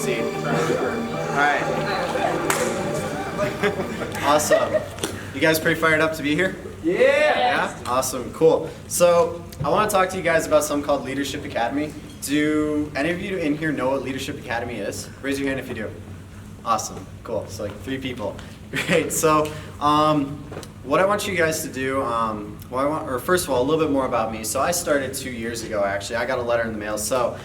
seat. All right. Awesome. You guys pretty fired up to be here? Yeah? Awesome, cool. So I want to talk to you guys about something called Leadership Academy. Do any of you in here know what Leadership Academy is? Raise your hand if you do. Awesome, cool. So like 3 people. Great. So what I want you guys to do, first of all, a little bit more about me. So I started 2 years ago, actually. I got a letter in the mail. So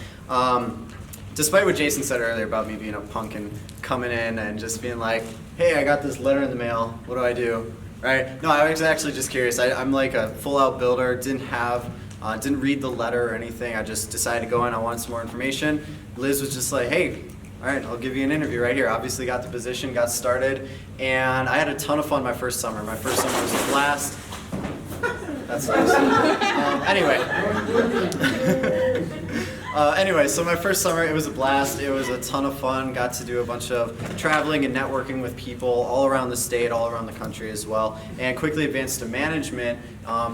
despite what Jason said earlier about me being a punk and coming in and just being like, hey, I got this letter in the mail. What do I do? Right? No, I was actually just curious. I'm like a full-out builder. Didn't read the letter or anything. I just decided to go in. I wanted some more information. Liz was just like, hey, all right, I'll give you an interview right here. Obviously got the position, got started, and I had a ton of fun my first summer. My first summer was a blast. That's nice. Anyway, so my first summer, it was a blast. It was a ton of fun. Got to do a bunch of traveling and networking with people all around the state, all around the country as well, and quickly advanced to management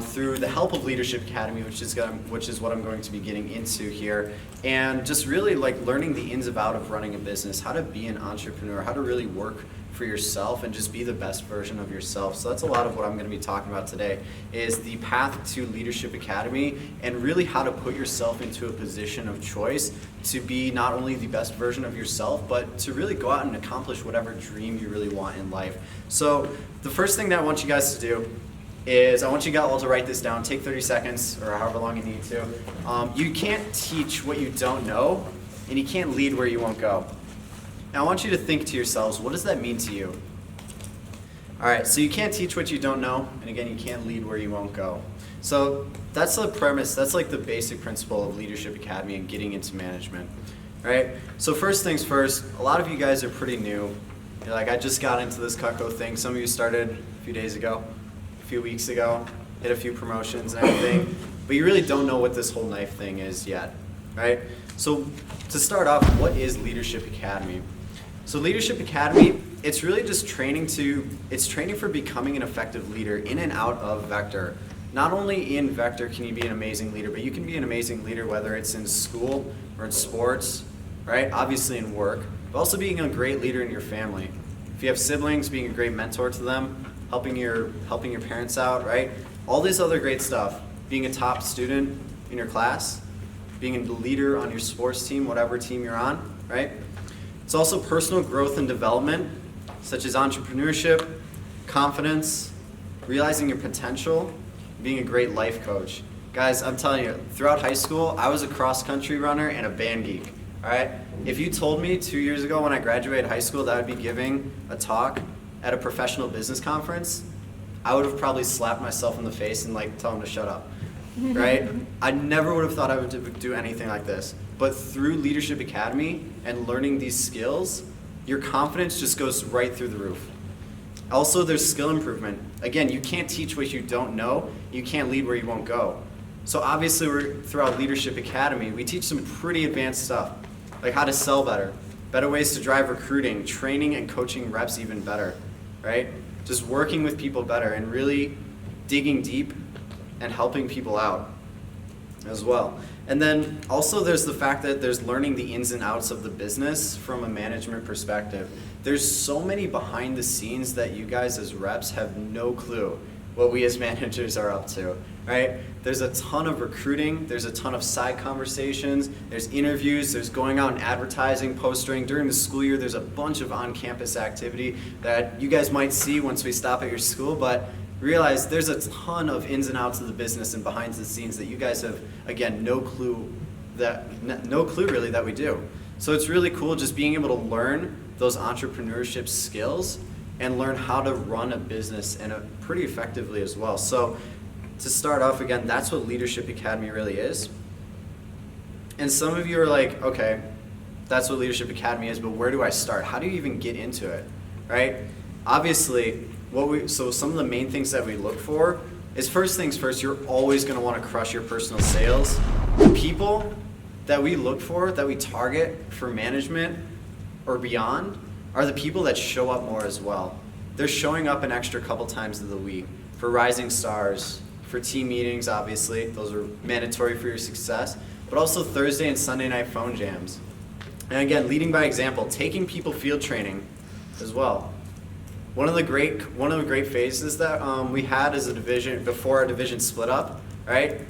through the help of Leadership Academy, which is what I'm going to be getting into here, and just really like learning the ins and outs of running a business, how to be an entrepreneur, how to really work for yourself and just be the best version of yourself. So that's a lot of what I'm going to be talking about today, is the path to Leadership Academy and really how to put yourself into a position of choice to be not only the best version of yourself, but to really go out and accomplish whatever dream you really want in life. So the first thing that I want you guys to do is I want you guys all to write this down. Take 30 seconds or however long you need to. You can't teach what you don't know, and you can't lead where you won't go. Now I want you to think to yourselves, what does that mean to you? All right, so you can't teach what you don't know, and again, you can't lead where you won't go. So that's the premise, that's like the basic principle of Leadership Academy and getting into management, right? So first things first, a lot of you guys are pretty new. You're like, I just got into this Cutco thing. Some of you started a few days ago, a few weeks ago, hit a few promotions and everything, but you really don't know what this whole knife thing is yet, right? So to start off, what is Leadership Academy? So Leadership Academy, it's really just training for becoming an effective leader in and out of Vector. Not only in Vector can you be an amazing leader, but you can be an amazing leader whether it's in school or in sports, right? Obviously in work, but also being a great leader in your family. If you have siblings, being a great mentor to them, helping your parents out, right? All this other great stuff. Being a top student in your class, being a leader on your sports team, whatever team you're on, right? It's also personal growth and development, such as entrepreneurship, confidence, realizing your potential, being a great life coach. Guys, I'm telling you, throughout high school, I was a cross-country runner and a band geek, all right? If you told me 2 years ago when I graduated high school that I would be giving a talk at a professional business conference, I would have probably slapped myself in the face and like tell them to shut up, right? I never would have thought I would do anything like this. But through Leadership Academy and learning these skills, your confidence just goes right through the roof. Also, there's skill improvement. Again, you can't teach what you don't know. You can't lead where you won't go. So obviously, throughout Leadership Academy, we teach some pretty advanced stuff, like how to sell better ways to drive recruiting, training and coaching reps even better, right? Just working with people better and really digging deep and helping people out as well. And then also there's the fact that there's learning the ins and outs of the business from a management perspective. There's so many behind the scenes that you guys as reps have no clue what we as managers are up to, right? There's a ton of recruiting, there's a ton of side conversations, there's interviews, there's going out and advertising, posting. During the school year, there's a bunch of on-campus activity that you guys might see once we stop at your school, but realize there's a ton of ins and outs of the business and behind the scenes that you guys have, again, no clue really that we do. So it's really cool just being able to learn those entrepreneurship skills and learn how to run a business and pretty effectively as well. So to start off, again, that's what Leadership Academy really is. And some of you are like, okay, that's what Leadership Academy is, but where do I start? How do you even get into it, right? Obviously, so some of the main things that we look for is, first things first, you're always going to want to crush your personal sales. The people that we look for, that we target for management or beyond, are the people that show up more as well. They're showing up an extra couple times of the week for rising stars, for team meetings, obviously. Those are mandatory for your success, but also Thursday and Sunday night phone jams. And again, leading by example, taking people field training as well. One of the great phases that we had as a division before our division split up, right,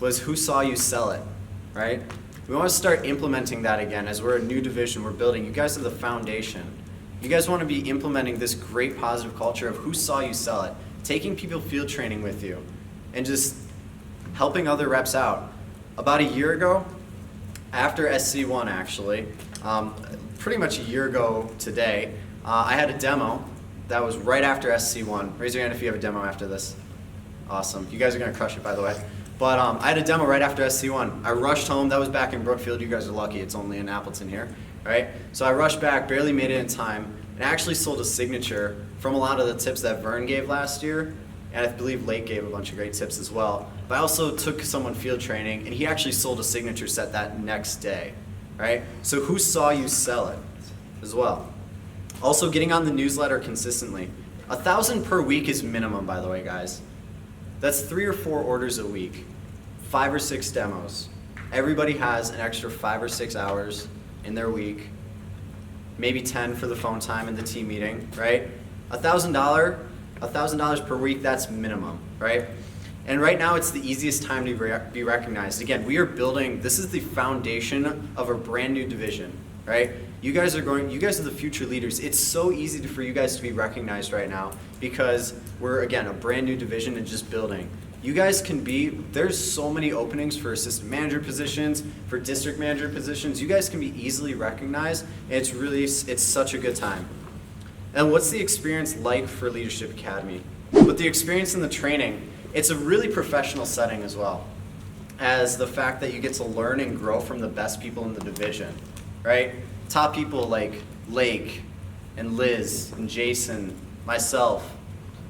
was who saw you sell it, right? We want to start implementing that again as we're a new division we're building. You guys are the foundation. You guys want to be implementing this great positive culture of who saw you sell it, taking people field training with you, and just helping other reps out. About a year ago, after SC1 actually, pretty much a year ago today, I had a demo that was right after SC1. Raise your hand if you have a demo after this. Awesome. You guys are going to crush it, by the way. But I had a demo right after SC1. I rushed home. That was back in Brookfield. You guys are lucky. It's only in Appleton here, right? So I rushed back, barely made it in time, and actually sold a signature from a lot of the tips that Vern gave last year, and I believe Lake gave a bunch of great tips as well. But I also took someone field training, and he actually sold a signature set that next day, right? So who saw you sell it as well? Also, getting on the newsletter consistently. 1,000 per week is minimum, by the way, guys. That's 3 or 4 orders a week, 5 or 6 demos. Everybody has an extra 5 or 6 hours in their week, maybe 10 for the phone time and the team meeting, right? $1,000 per week, that's minimum, right? And right now it's the easiest time to be recognized. Again, we are building, this is the foundation of a brand new division, right? You guys are the future leaders. It's so easy for you guys to be recognized right now because we're, again, a brand new division and just building. You guys can be, there's so many openings for assistant manager positions, for district manager positions. You guys can be easily recognized, and it's such a good time. And what's the experience like for Leadership Academy? But the experience in the training, it's a really professional setting as well, as the fact that you get to learn and grow from the best people in the division, right? Top people like Lake and Liz and Jason, myself,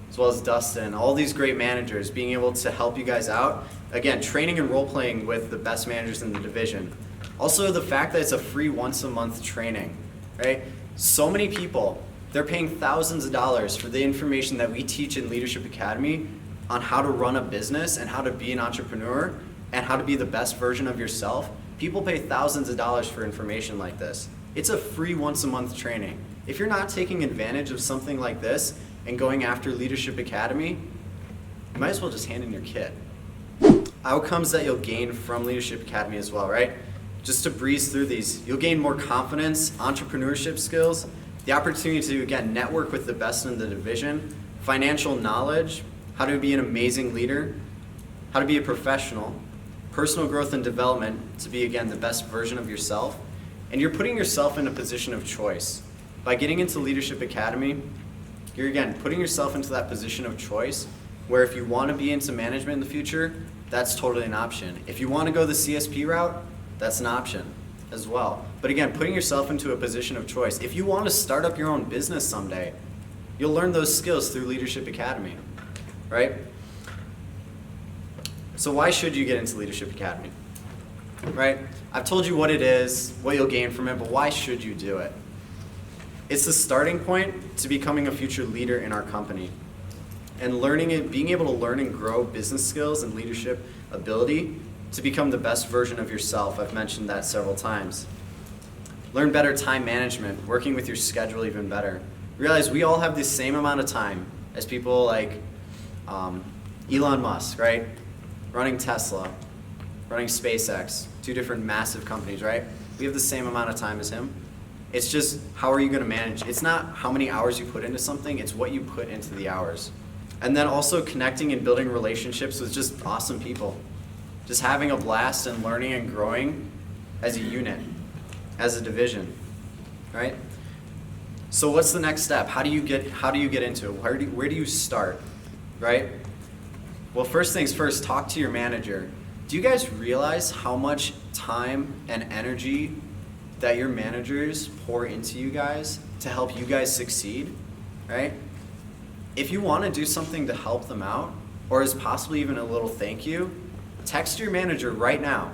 as well as Dustin, all these great managers, being able to help you guys out. Again, training and role-playing with the best managers in the division. Also, the fact that it's a free once-a-month training, right? So many people, they're paying thousands of dollars for the information that we teach in Leadership Academy on how to run a business and how to be an entrepreneur and how to be the best version of yourself. People pay thousands of dollars for information like this. It's a free once-a-month training. If you're not taking advantage of something like this and going after Leadership Academy, you might as well just hand in your kit. Outcomes that you'll gain from Leadership Academy as well, right? Just to breeze through these, you'll gain more confidence, entrepreneurship skills, the opportunity to, again, network with the best in the division, financial knowledge, how to be an amazing leader, how to be a professional, personal growth and development to be, again, the best version of yourself. And you're putting yourself in a position of choice. By getting into Leadership Academy, you're, again, putting yourself into that position of choice where if you want to be into management in the future, that's totally an option. If you want to go the CSP route, that's an option as well. But again, putting yourself into a position of choice. If you want to start up your own business someday, you'll learn those skills through Leadership Academy, right? So why should you get into Leadership Academy, right? I've told you what it is, what you'll gain from it, but why should you do it? It's the starting point to becoming a future leader in our company. And being able to learn and grow business skills and leadership ability to become the best version of yourself. I've mentioned that several times. Learn better time management, working with your schedule even better. Realize we all have the same amount of time as people like Elon Musk, right? Running Tesla, running SpaceX, 2 different massive companies, right? We have the same amount of time as him. It's just how are you going to manage? It's not how many hours you put into something, it's what you put into the hours. And then also connecting and building relationships with just awesome people. Just having a blast and learning and growing as a unit, as a division, right? So what's the next step? How do you get into it? Where do you start, right? Well, first things first, talk to your manager. Do you guys realize how much time and energy that your managers pour into you guys to help you guys succeed, right? If you want to do something to help them out, or as possibly even a little thank you, text your manager right now.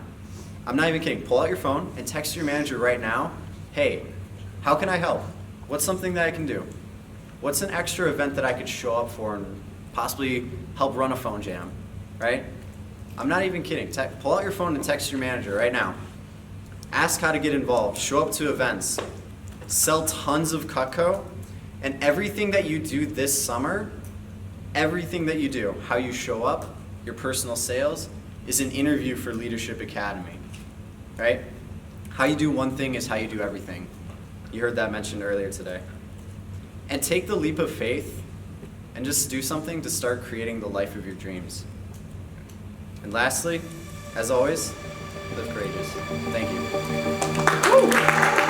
I'm not even kidding. Pull out your phone and text your manager right now. Hey, how can I help? What's something that I can do? What's an extra event that I could show up for and possibly help run a phone jam, right? I'm not even kidding. Pull out your phone and text your manager right now. Ask how to get involved. Show up to events. Sell tons of Cutco. And everything that you do this summer, everything that you do, how you show up, your personal sales, is an interview for Leadership Academy, right? How you do one thing is how you do everything. You heard that mentioned earlier today. And take the leap of faith and just do something to start creating the life of your dreams. And lastly, as always, live courageous. Thank you. Woo!